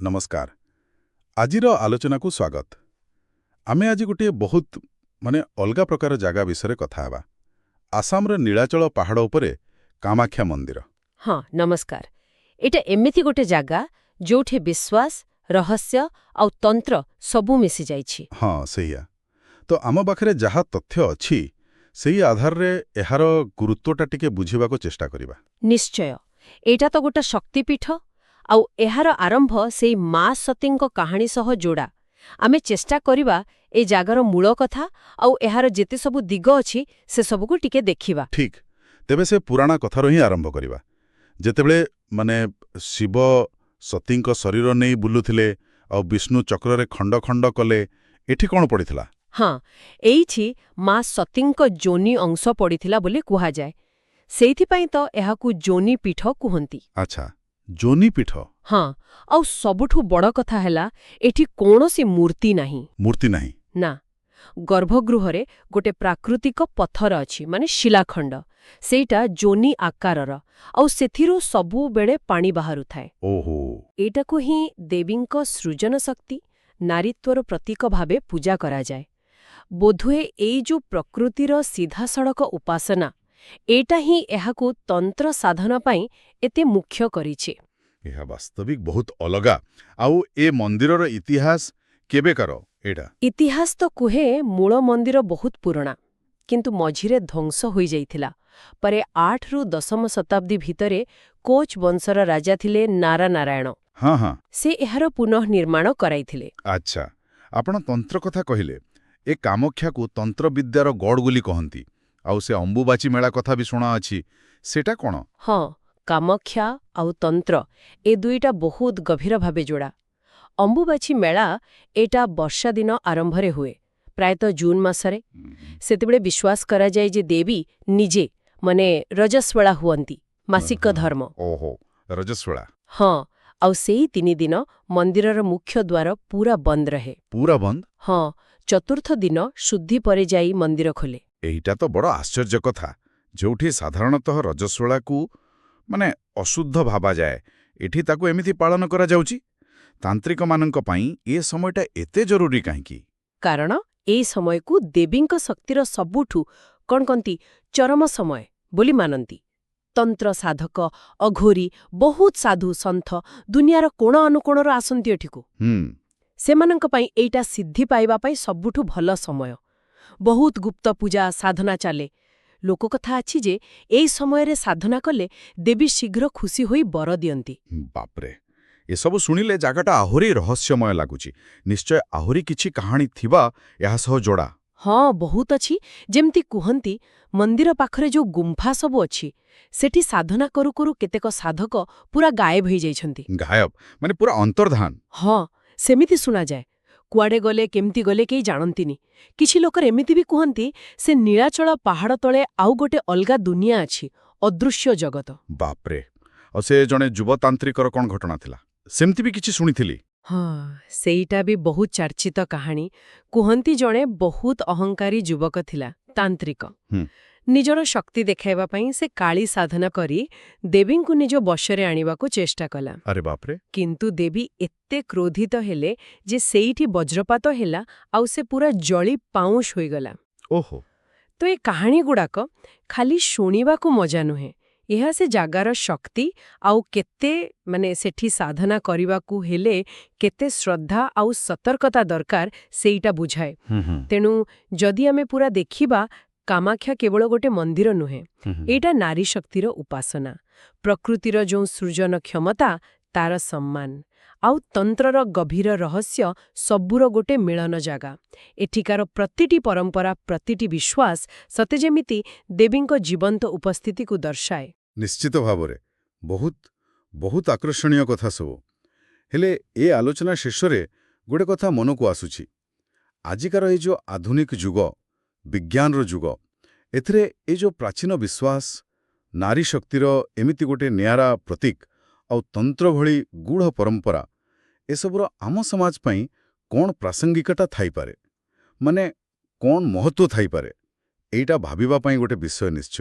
नमस्कार। आजिर आलोचना को स्वागत। आमे आज गोटे बहुत अलगा प्रकार जगह विषय कथा हेबा। आसामर नीलाचल पहाड़ उपरे कामाख्या मंदिर। हाँ नमस्कार। एटा एमिति गोटे जागा जोठे विश्वास रहस्य आउ तंत्र सबू मिसी जाइछि। हाँ सहीया। तो आम पाखरे जहा तथ्य अछि सेही आधार रे एहार गुरुत्वटा टिके बुझिबाको चेष्टा करिबा। निश्चय एटा तो गोटे शक्तिपीठ आउ एहार आरंभ सेई माँ सतींको कहानी सह जोड़ा। आमे चेष्टा करिबा ए जागार मूल कथा आउ एहार जेते सबु दिग अछि से सबुको टिके देखिबा। ठीक तेबे से पुराना कथारो ही आरंभ करिबा। जेतेबेले शिव सतींको शरीर नहीं बुलुथिले और विष्णु चक्र खंड खंड कले एठी कौन पड़िथिला? हाँ एइछि माँ सतींको जोनी अंश पड़िथिला बोली कुहा जाए। सेइथिपाई तो एहाकु जोनी पीठ कुहंती। अच्छा जोनी पीठ। हाँ आउ सबुठु बड़ कथा हैला एठी कोनोसी मूर्ति नाही। मूर्ति नाही ना गर्भगृहरे गोटे प्राकृतिक पत्थर अछि माने शिलाखंड। सेटा जोनी आकारर आउ सेथिरु सबु बेले पानी बाहरु थाए। ओहो एटाकु ही देवींको सृजन शक्ति नारीत्वर प्रतीक भावे पूजा करा जाए। बोधुए एई जो प्रकृतिर सीधा सड़क उपासना एटा ही एहाकु तंत्र साधना पाई एते मुख्य करिछि। यह वास्तविक बहुत अलगा। आउ ए मंदिरर इतिहास केबेकार एटा? इतिहास तो कुहे मूल मंदिर बहुत पुराना किंतु मझिरे ध्वंस होई जाइथिला। परे 8 रु 10 शताब्दी भितरे कोच वंशर राजा थिले नारा नारायण। हाँ हाँ से एहार पुनः निर्माण कराइथिले। अच्छा आपण तंत्र कथा कहिले ए कामाख्या को तंत्र विद्यार गड़ बोली कहंती। आउ से अंबुबाची मेला कथा भी शुणा अछि सेटा कोन? हाँ कामाख्या आउ तंत्र ए दुईटा बहुत गभीर भावे जोड़ा। अंबुबाची मेला एटा वर्षा दिन आरंभरे हुए प्रायतः जून मासरे। सेतेबेले विश्वास करा जाए जे देवी निजे माने रजस्वला हुअंती मासिक धर्म। ओहो रजस्वला। हाँ आउ सेई 3 दिन मंदिरर मुख्य द्वार पूरा बंद रहे। पूरा बंद? हाँ चतुर्थ दिन शुद्धि परे जाई मंदिर खोले। एइटा तो बड़ आश्चर्य कथा। जोठी साधारणतः रजस्वला को माने अशुद्ध भाबा जाए एठी ताकू एमिति पालन करा जाउची। तांत्रिक माननक पई ए समयटा एते जरूरी काहेकि? कारण ए समय को देवींक शक्तिर सबुठु कौन कंती चरम समय बोली मानंती। तंत्र साधक अघोरी बहुत साधु सन्थ दुनियार कोण अनुकोणर आसंती एठिकु। सेमानंक पई एइटा सिद्धि पाइबा पई सबुठु भल समय। बहुत गुप्त पूजा साधना चाले। लोक कथा अछि जे एई समय रे साधना कले देवी शीघ्र खुशी होई बर दियंती। बापरे ए सब सुनिले जागाटा आहुरी रहस्यमय लागुची। निश्चय आहुरी किछि कहानी थिबा या सह जोड़ा। हाँ बहुत अछि। जेमती कुहंती मंदिर पाखरे जो गुंफा सब अछि सेठी साधना करू करू केतेक साधक पूरा गायब होई जाइछंती। गायब माने पूरा अंतर्धान? हाँ सेमिति सुना जाए। कुआडे गले केमती गले केई जानंतिनी। किछि लोकर एमिति भी कुहंती से नीलाचल पहाड़ तळे आउ गोटे अलगा दुनिया अछि अदृश्य जगत। बापरे और से जने युवतांत्रिकर कोन घटना थिला सेमती भी किछि सुनिथिली? हाँ सेईटा भी बहुत चर्चित कहानी। कुहंती जणे बहुत अहंकारी युवक थिला तांत्रिक। निजर शक्ति देखाइबा पई से काली साधना करी देवींकु निज बशरे आनिबाको चेष्टा कला। अरे बापरे। किंतु देवी एत्ते क्रोधित हेले जे सेईठी वज्रपात हेला आउ से पूरा जळी पाउंश होई गला। ओहो तो ए कहानी गुडाक खाली शुणिबाको मजा नुहे। यह से जागार शक्ति आउ केते माने सेठी साधना करिबाकू हेले केते श्रद्धा आउ सतर्कता दरकार सेईटा बुझाए। तेणु जदि आमे पूरा देखिबा कामाख्या केवल गोटे मंदिर नुहे। एटा नारी शक्तिर उपासना प्रकृतिर जो सृजन क्षमता तार सम्मान आउ तंत्रर गभीर रहस्य सबुर गोटे मिलन जागा। एठिकार प्रतिटी परंपरा प्रतिटी विश्वास सते जेमिति देवींको जीवंत उपस्थिति को दर्शाए। निश्चित भावरे बहुत बहुत आकर्षणीय कथा सब। हेले ए आलोचना शेषरे गोटे कथा मन को आसुची। आजिकार ए जो आधुनिक जुग विज्ञानर जुग एथरे ए जो प्राचीन विश्वास नारी शक्तिर एमिति गोटे नियारा प्रतीक आउ तंत्र भली गूढ़ परंपरा एसबुर आम समाज पई कौन प्रासंगिकता थाई पारे माने कौन महत्व थाई पारे एइटा भाबिबा पई गोटे विषय निश्चय।